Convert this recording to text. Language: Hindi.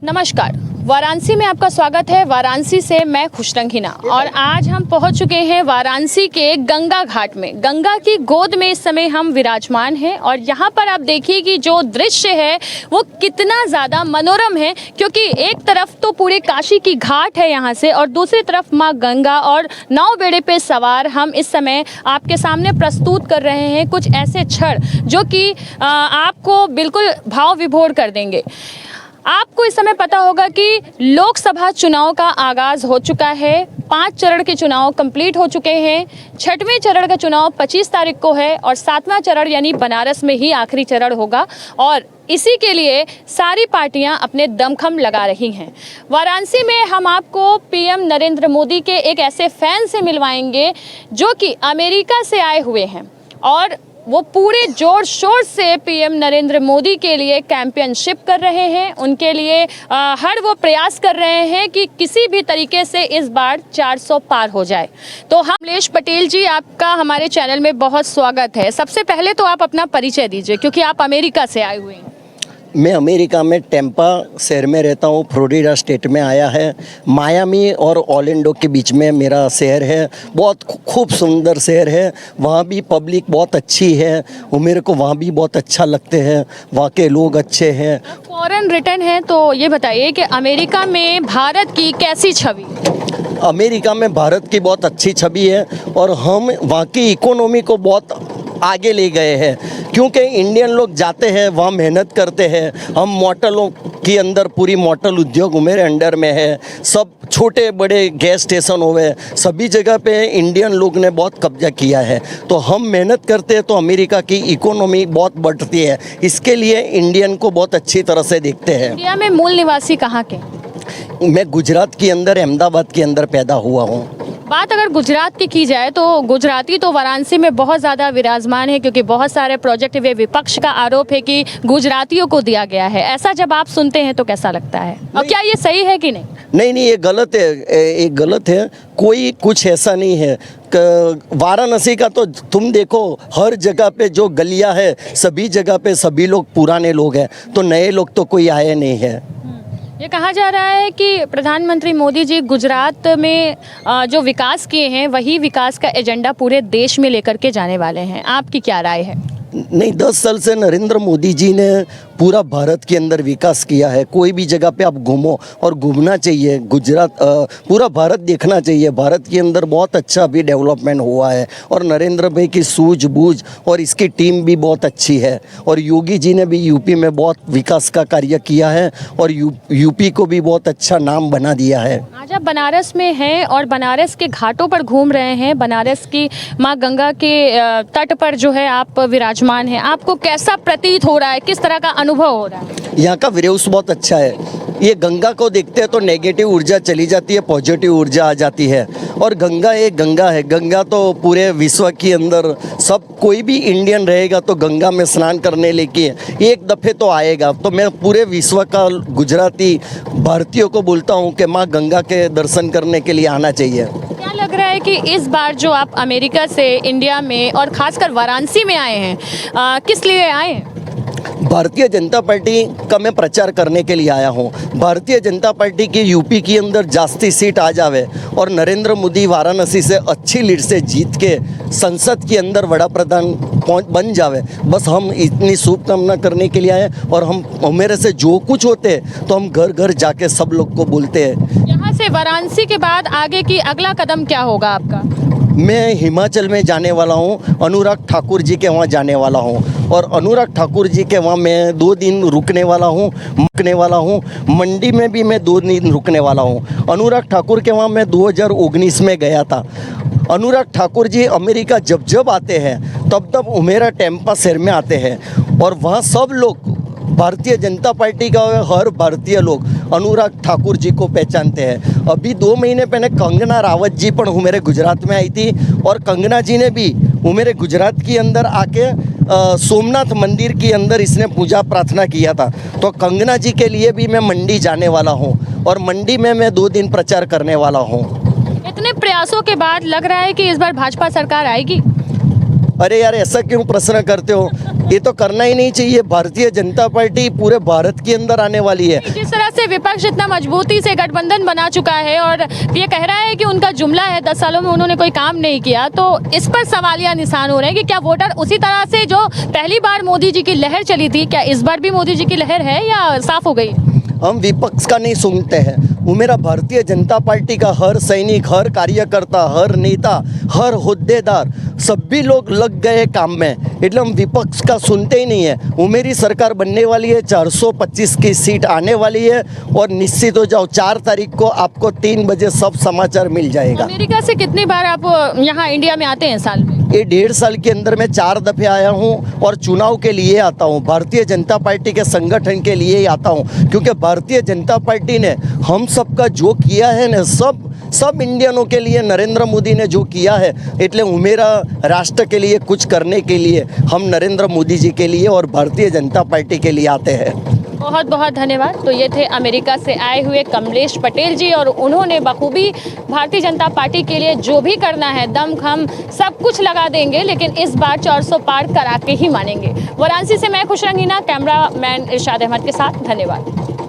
नमस्कार, वाराणसी में आपका स्वागत है। वाराणसी से मैं खुशरंग हिना और आज हम पहुंच चुके हैं वाराणसी के गंगा घाट में। गंगा की गोद में इस समय हम विराजमान हैं और यहाँ पर आप देखिए कि जो दृश्य है वो कितना ज़्यादा मनोरम है, क्योंकि एक तरफ तो पूरे काशी की घाट है यहाँ से और दूसरी तरफ माँ गंगा और नाव बेड़े पे सवार हम इस समय आपके सामने प्रस्तुत कर रहे हैं कुछ ऐसे क्षण जो कि आपको बिल्कुल भाव विभोर कर देंगे। आपको इस समय पता होगा कि लोकसभा चुनाव का आगाज़ हो चुका है। 5 चरण के चुनाव कंप्लीट हो चुके हैं। 6वें चरण का चुनाव 25 तारीख को है और 7वां चरण यानी बनारस में ही आखिरी चरण होगा और इसी के लिए सारी पार्टियां अपने दमखम लगा रही हैं। वाराणसी में हम आपको पीएम नरेंद्र मोदी के एक ऐसे फैन से मिलवाएंगे जो कि अमेरिका से आए हुए हैं और वो पूरे जोर शोर से पीएम नरेंद्र मोदी के लिए कैंपेनशिप कर रहे हैं। उनके लिए हर वो प्रयास कर रहे हैं कि किसी भी तरीके से इस बार 400 पार हो जाए। तो हम कमलेश पटेल जी, आपका हमारे चैनल में बहुत स्वागत है। सबसे पहले तो आप अपना परिचय दीजिए, क्योंकि आप अमेरिका से आए हुए हैं। मैं अमेरिका में टेम्पा शहर में रहता हूँ, फ्लोरिडा स्टेट में आया है। मायामी और ऑर्लैंडो के बीच में मेरा शहर है। बहुत खूब सुंदर शहर है। वहाँ भी पब्लिक बहुत अच्छी है और मेरे को वहाँ भी बहुत अच्छा लगते हैं। वहाँ के लोग अच्छे हैं। फॉरेन रिटर्न है, तो ये बताइए कि अमेरिका में भारत की कैसी छवि? अमेरिका में भारत की बहुत अच्छी छवि है और हम वहाँ की इकोनॉमी को बहुत आगे ले गए हैं, क्योंकि इंडियन लोग जाते हैं वहाँ मेहनत करते हैं। हम मोटलों के अंदर पूरी मोटल उद्योग मेरे अंडर में है। सब छोटे बड़े गैस स्टेशन हुए, सभी जगह पे इंडियन लोग ने बहुत कब्जा किया है। तो हम मेहनत करते हैं तो अमेरिका की इकोनॉमी बहुत बढ़ती है। इसके लिए इंडियन को बहुत अच्छी तरह से देखते हैं। इंडिया में मूल निवासी कहाँ के? मैं गुजरात के अंदर अहमदाबाद के अंदर पैदा हुआ हूँ। बात अगर गुजरात की जाए तो गुजराती तो वाराणसी में बहुत ज़्यादा विराजमान है, क्योंकि बहुत सारे प्रोजेक्ट वे विपक्ष का आरोप है कि गुजरातियों को दिया गया है। ऐसा जब आप सुनते हैं तो कैसा लगता है और क्या ये सही है कि नहीं? नहीं, ये गलत है। ये गलत है। कोई कुछ ऐसा नहीं है। वाराणसी का तो तुम देखो, हर जगह पे जो गलियां है सभी जगह पे सभी लोग पुराने लोग हैं, तो नए लोग तो कोई आए नहीं है। ये कहा जा रहा है कि प्रधानमंत्री मोदी जी गुजरात में जो विकास किए हैं वही विकास का एजेंडा पूरे देश में लेकर के जाने वाले हैं। आपकी क्या राय है? नहीं, 10 साल से नरेंद्र मोदी जी ने पूरा भारत के अंदर विकास किया है। कोई भी जगह पे आप घूमो और घूमना चाहिए। गुजरात पूरा भारत देखना चाहिए। भारत के अंदर बहुत अच्छा अभी डेवलपमेंट हुआ है और नरेंद्र भाई की सूझबूझ और इसकी टीम भी बहुत अच्छी है। और योगी जी ने भी यूपी में बहुत विकास का कार्य किया है और यूपी को भी बहुत अच्छा नाम बना दिया है। आज आप बनारस में हैं और बनारस के घाटों पर घूम रहे हैं। बनारस की माँ गंगा के तट पर जो है आप विराजमान हैं। आपको कैसा प्रतीत हो रहा है? किस तरह का अनुभव हो रहा है? यहाँ का व्यूज बहुत अच्छा है। ये गंगा को देखते हैं तो नेगेटिव ऊर्जा चली जाती है, पॉजिटिव ऊर्जा आ जाती है। और गंगा एक गंगा है। गंगा तो पूरे विश्व के अंदर सब कोई भी इंडियन रहेगा तो गंगा में स्नान करने लेके एक दफ़े तो आएगा। तो मैं पूरे विश्व का गुजराती भारतीयों को बोलता हूँ कि माँ गंगा के दर्शन करने के लिए आना चाहिए। क्या लग रहा है कि इस बार जो आप अमेरिका से इंडिया में और खासकर वाराणसी में आए हैं, किस लिए आए हैं? भारतीय जनता पार्टी का मैं प्रचार करने के लिए आया हूँ। भारतीय जनता पार्टी की यूपी के अंदर जास्ती सीट आ जावे और नरेंद्र मोदी वाराणसी से अच्छी लीड से जीत के संसद के अंदर वड़ा प्रधान बन जावे, बस हम इतनी शुभकामना करने के लिए आए। और हम मेरे से जो कुछ होते तो हम घर घर जाके सब लोग को बोलते हैं। यहाँ से वाराणसी के बाद आगे की अगला कदम क्या होगा आपका? मैं हिमाचल में जाने वाला हूँ। अनुराग ठाकुर जी के वहाँ जाने वाला हूँ और अनुराग ठाकुर जी के वहाँ मैं 2 दिन रुकने वाला हूँ। मंडी में भी मैं 2 दिन रुकने वाला हूँ। अनुराग ठाकुर के वहाँ मैं 2019 में गया था। अनुराग ठाकुर जी अमेरिका जब आते हैं तब मेरा टेम्पा शहर में आते हैं और वहाँ सब लोग भारतीय जनता पार्टी का हर भारतीय लोग अनुराग ठाकुर जी को पहचानते हैं। अभी 2 महीने पहले कंगना रावत जी पण मेरे गुजरात में आई थी और कंगना जी ने भी मेरे गुजरात के अंदर आके सोमनाथ मंदिर के अंदर इसने पूजा प्रार्थना किया था। तो कंगना जी के लिए भी मैं मंडी जाने वाला हूँ और मंडी में मैं 2 दिन प्रचार करने वाला हूँ। इतने प्रयासों के बाद लग रहा है कि इस बार भाजपा सरकार आएगी? अरे यार, ऐसा क्यों प्रश्न करते हो? ये तो करना ही नहीं चाहिए। भारतीय जनता पार्टी पूरे भारत के अंदर आने वाली है। जिस तरह से विपक्ष इतना मजबूती से गठबंधन बना चुका है और ये कह रहा है कि उनका जुमला है 10 सालों में उन्होंने कोई काम नहीं किया, तो इस पर सवालिया निशान हो रहे हैं कि क्या वोटर उसी तरह से जो पहली बार मोदी जी की लहर चली थी, क्या इस बार भी मोदी जी की लहर है या साफ हो गई? हम विपक्ष का नहीं सुनते हैं। वो मेरा भारतीय जनता पार्टी का हर सैनिक, हर कार्यकर्ता, हर नेता, हर होद्देदार सभी लोग लग गए काम में, એટલે हम विपक्ष का सुनते ही नहीं है। वो मेरी सरकार बनने वाली है, 425 की सीट आने वाली है और निश्चित हो जाओ 4 तारीख को आपको 3 बजे सब समाचार मिल जाएगा। अमेरिका से कितनी बार आप यहाँ इंडिया में आते हैं साल में? ये 1.5 साल के अंदर मैं 4 दफ़े आया हूँ और चुनाव के लिए आता हूँ, भारतीय जनता पार्टी के संगठन के लिए ही आता हूँ, क्योंकि भारतीय जनता पार्टी ने हम सबका जो किया है ना, सब इंडियनों के लिए नरेंद्र मोदी ने जो किया है, એટલે मेरा राष्ट्र के लिए कुछ करने के लिए हम नरेंद्र मोदी जी के लिए और भारतीय जनता पार्टी के लिए आते हैं। बहुत बहुत धन्यवाद। तो ये थे अमेरिका से आए हुए कमलेश पटेल जी और उन्होंने बखूबी भारतीय जनता पार्टी के लिए जो भी करना है दमखम सब कुछ लगा देंगे, लेकिन इस बार 400 पार करा के ही मानेंगे। वाराणसी से मैं खुशरंगीना, कैमरा मैन इरशाद अहमद के साथ, धन्यवाद।